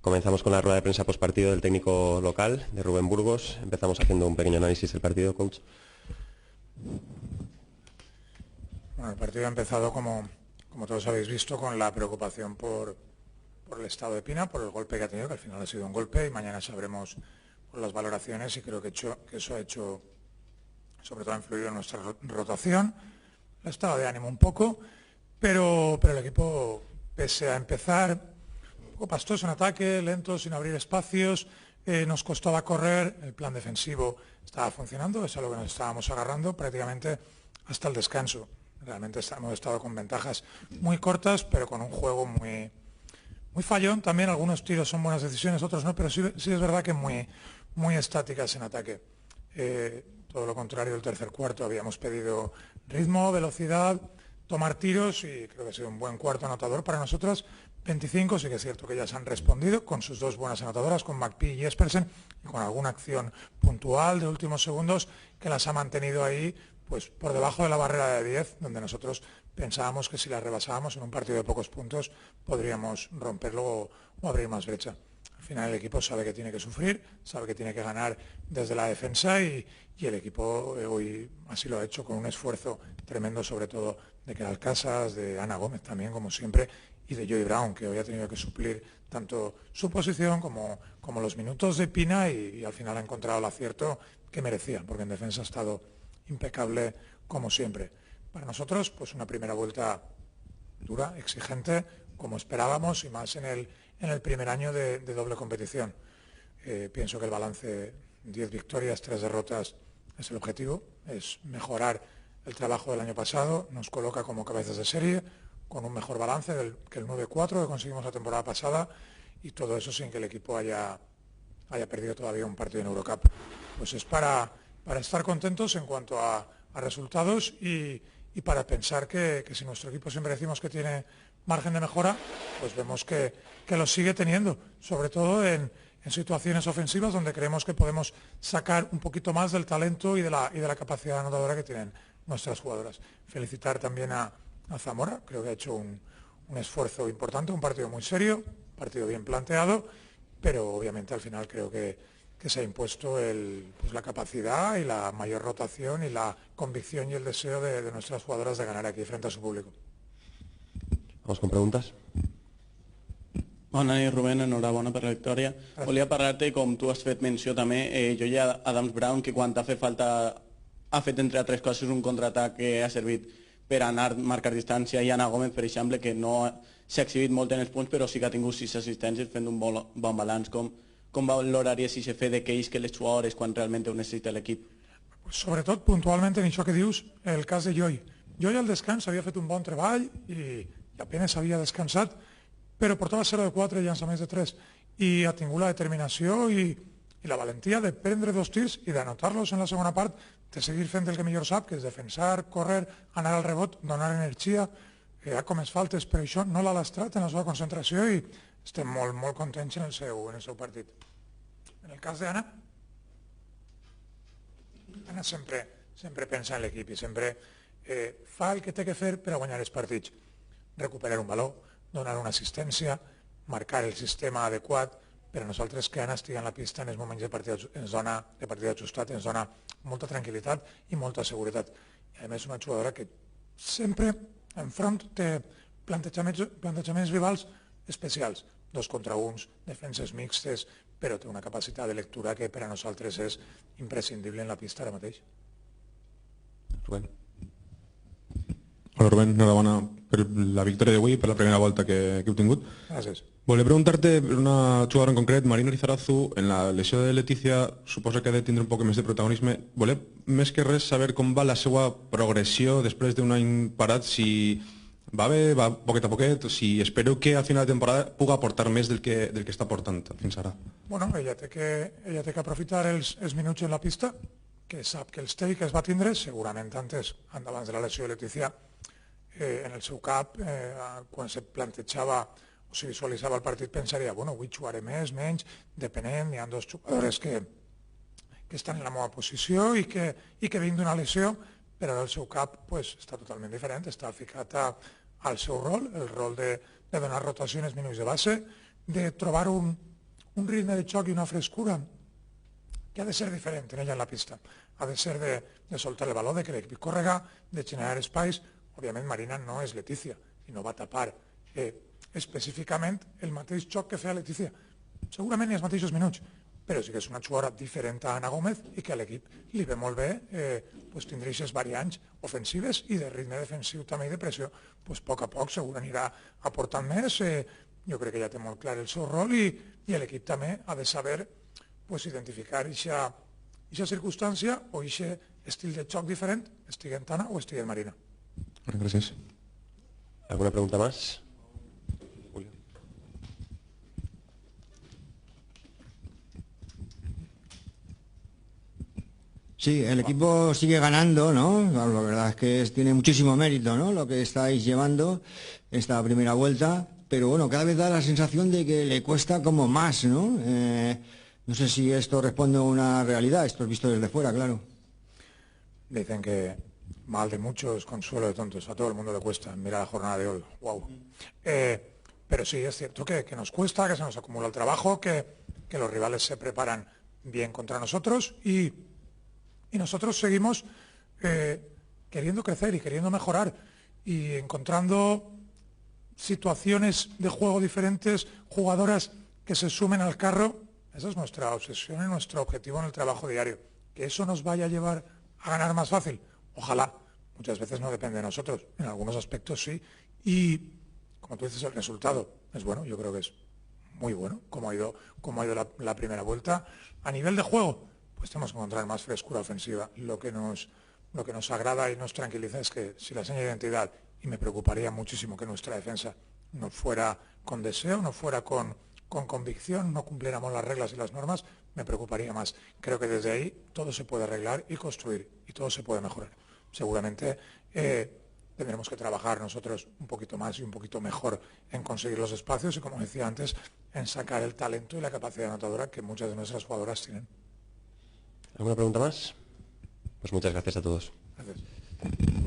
Comenzamos con la rueda de prensa postpartido del técnico local, de Rubén Burgos. Empezamos haciendo un pequeño análisis del partido, coach. Bueno, el partido ha empezado, como todos habéis visto, con la preocupación por el estado de Pina, por el golpe que ha tenido, que al final ha sido un golpe, y mañana sabremos por las valoraciones, y creo que eso ha hecho, sobre todo ha influido en nuestra rotación. El estado de ánimo un poco, pero el equipo, pese a empezar un poco pastoso en ataque, lento, sin abrir espacios, nos costaba correr, el plan defensivo estaba funcionando, es a lo que nos estábamos agarrando prácticamente hasta el descanso. Realmente hemos estado con ventajas muy cortas, pero con un juego muy fallón. También algunos tiros son buenas decisiones, otros no, pero sí es verdad que muy estáticas en ataque. Todo lo contrario del tercer cuarto, habíamos pedido ritmo, velocidad, tomar tiros, y creo que ha sido un buen cuarto anotador para nosotros. 25, sí que es cierto que ya se han respondido con sus dos buenas anotadoras, con McPhee y Jespersen, y con alguna acción puntual de últimos segundos que las ha mantenido ahí, pues por debajo de la barrera de 10, donde nosotros pensábamos que si la rebasábamos en un partido de pocos puntos podríamos romperlo o abrir más brecha. Al final el equipo sabe que tiene que sufrir, sabe que tiene que ganar desde la defensa, y el equipo hoy así lo ha hecho, con un esfuerzo tremendo, sobre todo de Keral Casas, de Ana Gómez también, como siempre, y de Joey Brown, que hoy ha tenido que suplir tanto su posición como los minutos de Pina, y al final ha encontrado el acierto que merecía, porque en defensa ha estado impecable como siempre. Para nosotros, pues una primera vuelta dura, exigente, como esperábamos, y más en el primer año de doble competición. Pienso que el balance, 10 victorias, 3 derrotas, es el objetivo, es mejorar el trabajo del año pasado, nos coloca como cabezas de serie, con un mejor balance que el 9-4 que conseguimos la temporada pasada, y todo eso sin que el equipo haya perdido todavía un partido en Eurocup. Pues es para estar contentos en cuanto a resultados, y para pensar que si nuestro equipo siempre decimos que tiene margen de mejora, pues vemos que lo sigue teniendo, sobre todo en situaciones ofensivas donde creemos que podemos sacar un poquito más del talento y de la capacidad anotadora que tienen nuestras jugadoras. Felicitar también a Zamora, creo que ha hecho un esfuerzo importante, un partido muy serio, un partido bien planteado, pero obviamente al final creo que se ha impuesto pues la capacidad y la mayor rotación y la convicción y el deseo de nuestras jugadoras de ganar aquí frente a su público. Vamos con preguntas. Bona nit, Rubén, enhorabona per la victòria. Volia parlar-te, com tu has fet menció també, jo hi ha Adams Brown, que quan t'ha fet falta ha fet, entre altres coses, un contraatac que ha servit per anar a marcar distància, i Ana Gómez, per exemple, que no s'ha exhibit molt en els punts, però sí que ha tingut 6 assistències fent un bon balanç. Com valoraries si se fe de que les jugadores quan realment ho necessita l'equip? Sobretot, puntualment, en això que dius, el cas de Joy. Joy al descans havia fet un bon treball i apenas havia descansat, però portava 0 de 4 i llançaments de 3, i ha tingut la determinació i la valentia de prendre 2 tirs i d'anotar-los en la segona part, de seguir fent el que millor sap, que és defensar, correr, anar al rebot, donar energia. Ha comès faltes, però això no l'ha lastrat en la seva concentració, i estem molt contents en el seu partit. En el cas d'Anna, Anna sempre pensa en l'equip i sempre fa el que té que fer per a guanyar els partits. Recuperar un valor, donar una assistència, marcar el sistema adequat. Per a nosaltres que Anna estigui en la pista en els moments de partit ajustat ens dona molta tranquil·litat i molta seguretat. I a més una jugadora que sempre enfront té plantejaments rivals especials, 2 contra 1, defenses mixtes, però té una capacitat de lectura que per a nosaltres és imprescindible en la pista ara mateix. Rubén. Hola Rubén, enhorabona per la victòria d'avui, per la primera volta que heu tingut. Gràcies. Volia preguntar-te per una jugadora en concret, Marina Lizarazu, en la lesió de Letícia, suposo que ha de tindre un poc més de protagonisme. Volia més que res saber com va la seva progressió després d'un any parat, si va bé, va poquet a poquet, si espero que al final de temporada pugui aportar més del que està aportant fins ara. Bueno, ella té que aprofitar els minuts en la pista, que sap que els té i que es va tindre, segurament antes, abans de la lesió de Letícia, en el seu cap, quan se plantejava o si visualitzava el partit, pensaria, bueno, avui jugaré més, menys, depenent, hi ha 2 jugadores que estan en la meva posició i que vinc d'una lesió, però el seu cap està totalment diferent, està ficat al seu rol, el rol de donar rotació en els minuts de base, de trobar un un ritmo de choque y una frescura que ha de ser diferente en ella en la pista. Ha de ser de soltar el balón, de que l'equip correga, de generar espais. Òbviament Marina no és Letícia i no va tapar específicament el mateix xoc que feia Letícia. Segurament ni els mateixos minuts, però sí que és una jugadora diferent a Ana Gómez i que a l'equip li ve molt bé tindre aquestes variants ofensives i de ritme defensiu també i de pressió. A poc a poc segur anirà aportant més. Jo crec que ja té molt clar el seu rol i l'equip també ha de saber identificar aquesta circumstància o aquest estil de xoc diferent, estigui en Tana o estigui en Marina. Gracias. ¿Alguna pregunta más? Julio. Sí, el equipo sigue ganando, ¿no? La verdad es que tiene muchísimo mérito, ¿no? Lo que estáis llevando esta primera vuelta, pero bueno, cada vez da la sensación de que le cuesta como más, ¿no? No sé si esto responde a una realidad, esto es visto desde fuera, claro. Dicen que mal de muchos, consuelo de tontos. A todo el mundo le cuesta. Mira la jornada de hoy. Wow. Pero sí, es cierto que nos cuesta, que se nos acumula el trabajo, que los rivales se preparan bien contra nosotros y nosotros seguimos queriendo crecer y queriendo mejorar y encontrando situaciones de juego diferentes, jugadoras que se sumen al carro. Esa es nuestra obsesión y nuestro objetivo en el trabajo diario. Que eso nos vaya a llevar a ganar más fácil. Ojalá. Muchas veces no depende de nosotros. En algunos aspectos sí. Y, como tú dices, el resultado es bueno. Yo creo que es muy bueno, como ha ido la primera vuelta. A nivel de juego, pues tenemos que encontrar más frescura ofensiva. Lo que nos agrada y nos tranquiliza es que si la seña de identidad, y me preocuparía muchísimo que nuestra defensa no fuera con deseo, no fuera con convicción, no cumpliéramos las reglas y las normas, me preocuparía más. Creo que desde ahí todo se puede arreglar y construir y todo se puede mejorar. Seguramente tendremos que trabajar nosotros un poquito más y un poquito mejor en conseguir los espacios y, como decía antes, en sacar el talento y la capacidad anotadora que muchas de nuestras jugadoras tienen. ¿Alguna pregunta más? Pues muchas gracias a todos. Gracias.